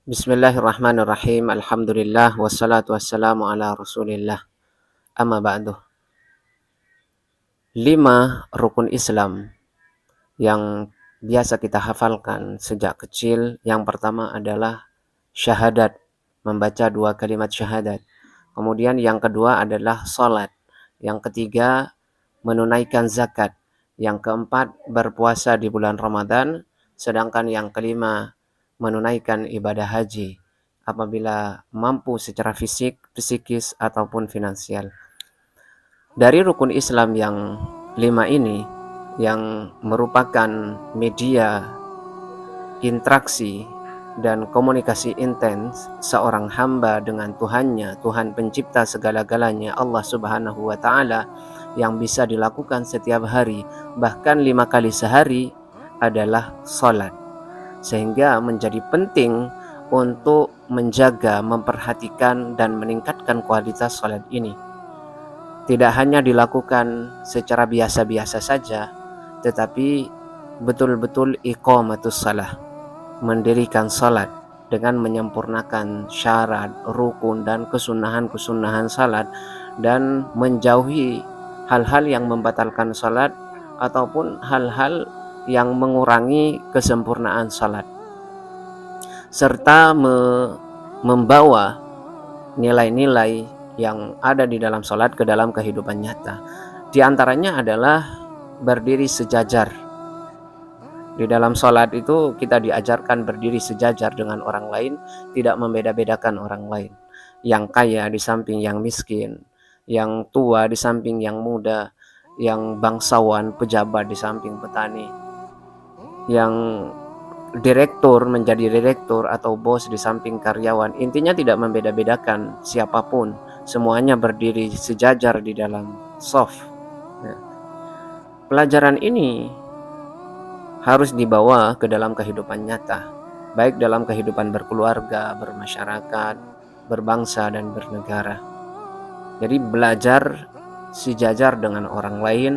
Bismillahirrahmanirrahim. Alhamdulillah wassalatu wassalamu ala Rasulillah. Amma ba'du. 5 rukun Islam yang biasa kita hafalkan sejak kecil. Yang pertama adalah syahadat, membaca 2 kalimat syahadat. Kemudian yang kedua adalah salat. Yang ketiga menunaikan zakat. Yang keempat berpuasa di bulan Ramadan. Sedangkan yang kelima menunaikan ibadah haji apabila mampu secara fisik, psikis, ataupun finansial. Dari rukun Islam yang 5 ini, yang merupakan media interaksi dan komunikasi intens seorang hamba dengan Tuhannya, Tuhan pencipta segala-galanya, Allah Subhanahu wa Ta'ala, yang bisa dilakukan setiap hari, bahkan 5 kali sehari, adalah salat. Sehingga menjadi penting untuk menjaga, memperhatikan, dan meningkatkan kualitas salat ini. Tidak hanya dilakukan secara biasa-biasa saja, tetapi betul-betul iqamatus salah, mendirikan salat dengan menyempurnakan syarat, rukun, dan kesunahan-kesunahan salat, dan menjauhi hal-hal yang membatalkan salat ataupun hal-hal yang mengurangi kesempurnaan salat, serta membawa nilai-nilai yang ada di dalam salat ke dalam kehidupan nyata. Di antaranya adalah berdiri sejajar. Di dalam salat itu kita diajarkan berdiri sejajar dengan orang lain, tidak membeda-bedakan orang lain. Yang kaya di samping yang miskin, yang tua di samping yang muda, yang bangsawan, pejabat di samping petani, yang direktur menjadi direktur atau bos di samping karyawan. Intinya tidak membeda-bedakan siapapun, semuanya berdiri sejajar di dalam shaf. Nah, pelajaran ini harus dibawa ke dalam kehidupan nyata, baik dalam kehidupan berkeluarga, bermasyarakat, berbangsa, dan bernegara. Jadi belajar sejajar dengan orang lain,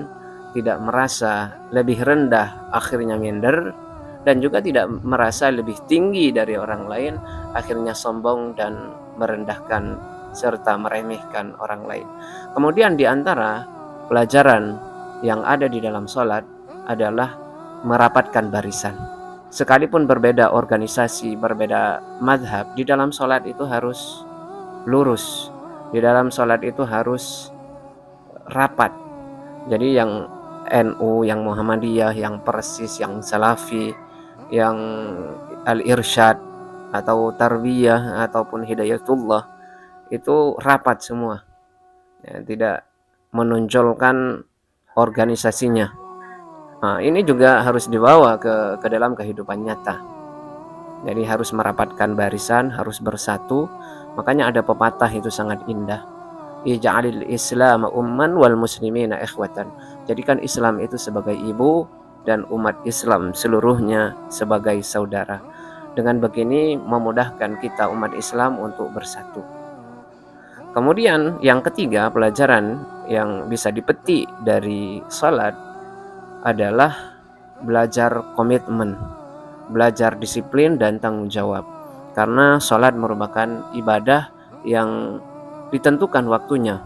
tidak merasa lebih rendah akhirnya minder, dan juga tidak merasa lebih tinggi dari orang lain akhirnya sombong dan merendahkan serta meremehkan orang lain. Kemudian di antara pelajaran yang ada di dalam salat adalah merapatkan barisan. Sekalipun berbeda organisasi, berbeda madhab, di dalam salat itu harus lurus. Di dalam salat itu harus rapat. Jadi yang NU, yang Muhammadiyah, yang Persis, yang Salafi, yang Al-Irsyad atau Tarbiyah ataupun Hidayatullah, itu rapat semua, ya, tidak menonjolkan organisasinya. Nah, ini juga harus dibawa ke dalam kehidupan nyata. Jadi harus merapatkan barisan, harus bersatu. Makanya ada pepatah itu sangat indah. Ij'alil Islam umman wal muslimina ikhwatan. Jadikan Islam itu sebagai ibu dan umat Islam seluruhnya sebagai saudara. Dengan begini memudahkan kita umat Islam untuk bersatu. Kemudian yang ketiga, pelajaran yang bisa dipetik dari salat adalah belajar komitmen, belajar disiplin dan tanggung jawab. Karena salat merupakan ibadah yang ditentukan waktunya,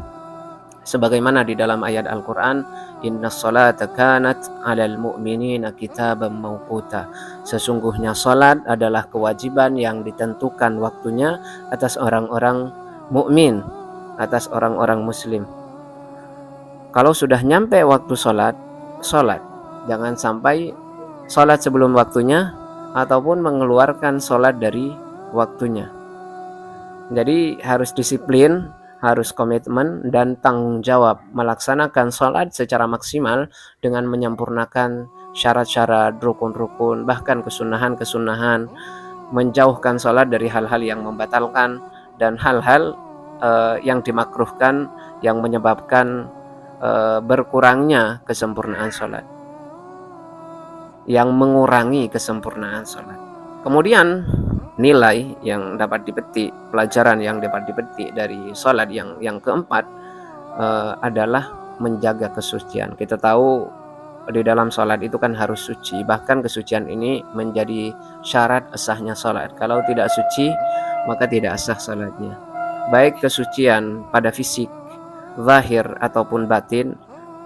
sebagaimana di dalam ayat Al-Quran, innas salata kanat 'alal mu'minina kitaban mawquta. Sesungguhnya salat adalah kewajiban yang ditentukan waktunya atas orang-orang mukmin, atas orang-orang muslim. Kalau sudah nyampe waktu salat, salat. Jangan sampai salat sebelum waktunya ataupun mengeluarkan salat dari waktunya. Jadi harus disiplin, harus komitmen dan tanggung jawab melaksanakan sholat secara maksimal dengan menyempurnakan syarat-syarat, rukun-rukun, bahkan kesunahan-kesunahan, menjauhkan sholat dari hal-hal yang membatalkan dan hal-hal yang dimakruhkan yang menyebabkan berkurangnya kesempurnaan sholat, yang mengurangi kesempurnaan sholat. Kemudian nilai yang dapat dipetik, pelajaran yang dapat dipetik dari salat yang keempat adalah menjaga kesucian. Kita tahu di dalam sholat itu kan harus suci. Bahkan kesucian ini menjadi syarat sahnya sholat. Kalau tidak suci, maka tidak sah sholatnya. Baik kesucian pada fisik, zahir ataupun batin.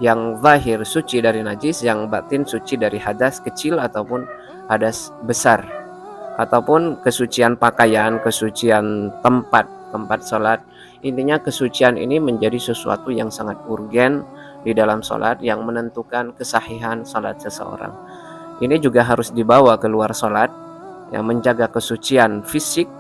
Yang zahir suci dari najis, yang batin suci dari hadas kecil ataupun hadas besar. Ataupun kesucian pakaian, kesucian tempat sholat. Intinya kesucian ini menjadi sesuatu yang sangat urgen di dalam sholat yang menentukan kesahihan sholat seseorang. Ini juga harus dibawa keluar sholat, yang menjaga kesucian fisik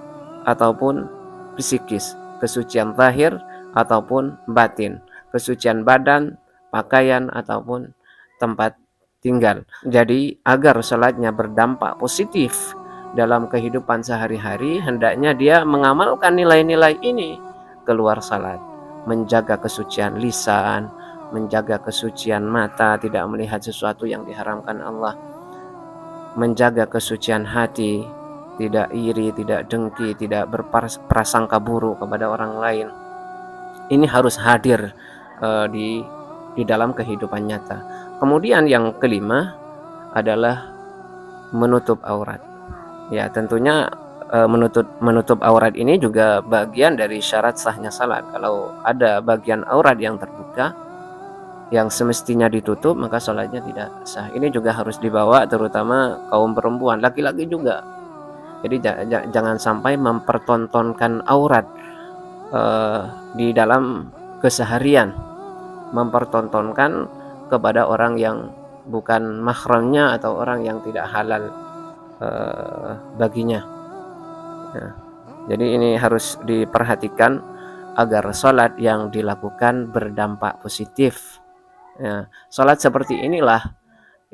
ataupun psikis, kesucian zahir ataupun batin, kesucian badan, pakaian ataupun tempat tinggal. Jadi agar sholatnya berdampak positif dalam kehidupan sehari-hari, hendaknya dia mengamalkan nilai-nilai ini keluar salat, menjaga kesucian lisan, menjaga kesucian mata, tidak melihat sesuatu yang diharamkan Allah, menjaga kesucian hati, tidak iri, tidak dengki, tidak berprasangka buruk kepada orang lain. Ini harus hadir di dalam kehidupan nyata. Kemudian yang kelima adalah menutup aurat. Ya, tentunya menutup aurat ini juga bagian dari syarat sahnya salat. Kalau ada bagian aurat yang terbuka yang semestinya ditutup, maka salatnya tidak sah. Ini juga harus dibawa terutama kaum perempuan, laki-laki juga. Jadi jangan sampai mempertontonkan aurat di dalam keseharian, mempertontonkan kepada orang yang bukan mahramnya atau orang yang tidak halal baginya. Nah, jadi ini harus diperhatikan agar sholat yang dilakukan berdampak positif. Ya, sholat seperti inilah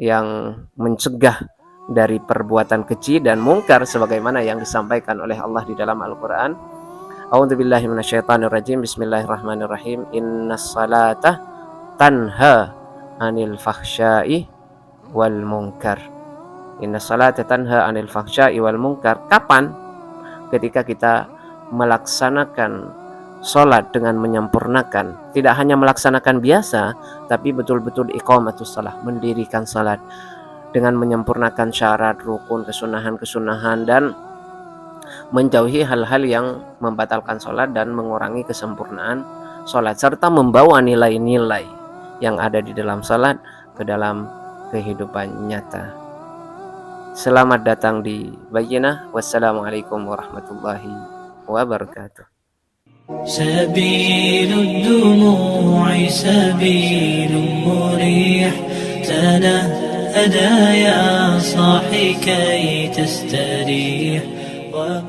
yang mencegah dari perbuatan keji dan mungkar sebagaimana yang disampaikan oleh Allah di dalam Al-Quran. A'udzubillahi minasyaitonirrajim. Bismillahirrahmanirrahim. Innas salata tanha anil fahsya'i wal munkar. Innas salata tanha anil fahsya'i wal munkar. Kapan? Ketika kita melaksanakan sholat dengan menyempurnakan, tidak hanya melaksanakan biasa, tapi betul-betul iqamatus shalah, mendirikan sholat dengan menyempurnakan syarat, rukun, kesunahan-kesunahan, dan menjauhi hal-hal yang membatalkan sholat dan mengurangi kesempurnaan sholat, serta membawa nilai-nilai yang ada di dalam sholat ke dalam kehidupan nyata. Selamat datang di Bayyinah. Wassalamualaikum warahmatullahi wabarakatuh. Sabilud dumu'i sabilun murih, tanahada ya sahi kay tastarih wa